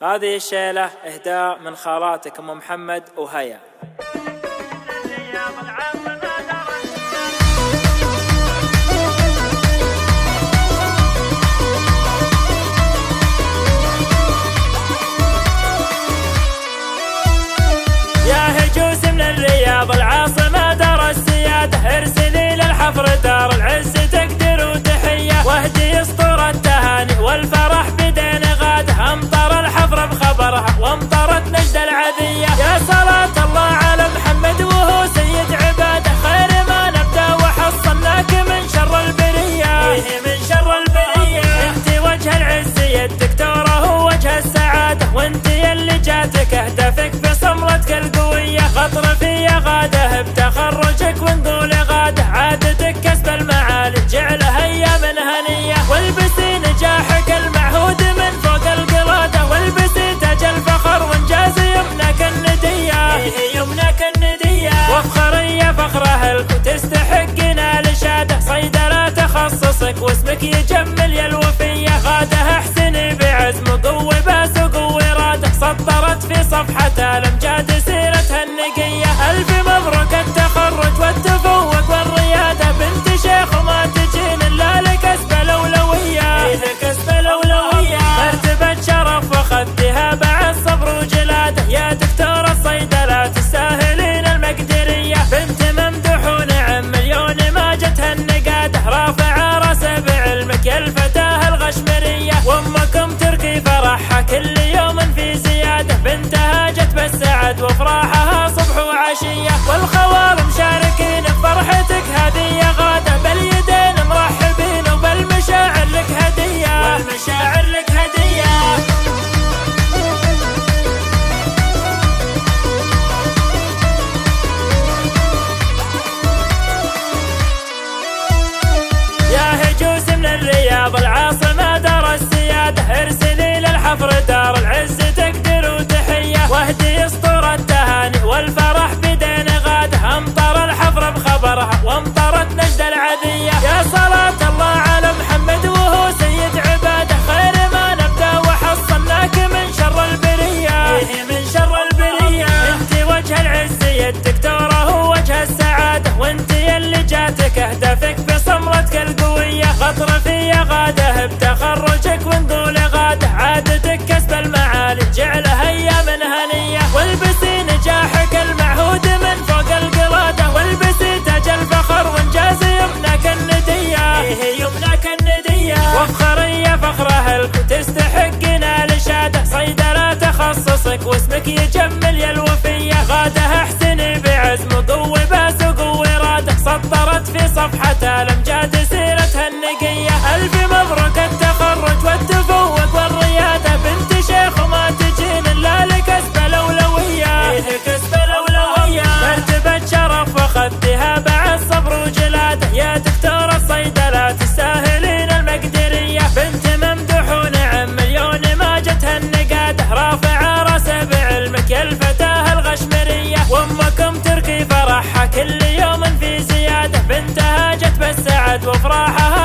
هذه الشيلة إهداء من خالاتك أم محمد وهيا. يا هجوس من الرياض العاصمة دار السيادة، ارسلي للحفر دار العز تقدر وتحية، واهدي اسطورة التهاني والفرح بدين غاده، امطر الحفر بخبرها وامطرت نجد العذية. يا صلاة الله على محمد وهو سيد عباده، خير ما نبدا وحصلناك من شر البرية، من شر البرية. انت وجه العز يا الدكتورة ووجه السعادة، وانت يلي جاتك اهدافك بصملتك القوية، خطر في غاده بتخرجك ونقول غاده، عادتك كسب المعالي جعلها ايام هنية، والبسي نجاحك المعهود من فوق القلادة، والبسي تاج الفخر وانجاز يمنك الندية، يمنك الندية. وافخري يا فخر اهلك وتستحقين الاشادة، صيدلة تخصصك واسمك يجمل يا الوفية، غاده احسني بعزم وقوي باس وقوي راده، سطرت في صفحة الامجاد سيرتها النقية. الف مبروك التخرج والتفوق والريادة، بنت شيخ وما تجين الا لكسب الاولوية، لكسب الاولوية. مرتبة شرف واخذتها بعد صبر وجلادة، يا دكتور الصيدلة تستاهلين المقدرية، بنت ممدوح ونعم مليون ما جتها النقادة، رافعة راسه بعلمك يا الفتاة الغشمرية، وامكم تركي فرحها كل يوم في زيادة، بنتها جت بالسعد وافراحها صبح وعشية، والخوال مشاركين بفرحتك هذه يا غادة، باليدين مرحبين وبالمشاعر لك هدية، والمشاعر لك هدية. يا هجوس من الرياض العاصمة دار السيادة، ارسلي للحفر دار العز تقدر وتحية، واهدي اسطورة التهاني والفرح بدين غاده، امطر الحفر بخبرها وامطرت نجد العذية. يا صلاة الله على محمد وهو سيد عباده، خير ما نبدا وحصلناك من شر البرية، من شر البرية. انت وجه العز يا الدكتورة ووجه السعادة، وانت يلي جاتك اهدافك بصملتك القوية، خطر في غاده بتخرجك ونقول غاده، عادتك كسب المعالي جعلها ايام هنية، والبسي نجاحك المعهود من فوق القلادة، والبسي تاج الفخر وانجاز يمنك الندية، يمنك الندية. وافخري يا فخر اهلك وتستحقين الاشادة، صيدلة تخصصك واسمك يجمل يا الوفية، غاده احسني بعزم وقوي باس وقوي راده، سطرت في صفحة الامجاد سيرتها النقية. الف مبروك التخرج والتفوق والريادة، بنت شيخ وما تجين الا لكسب الاولوية، لكسب الاولوية. مرتبة شرف واخذتها بعد صبر وجلادة، يا دكتور الصيدلة تستاهلين المقدرية، بنت ممدوح ونعم مليون ما جتها النقادة، رافعة راسه بعلمك يا الفتاة الغشمرية، وامكم تركي فرحها كل يوم في زيادة، بنتها جت بالسعد وافراحها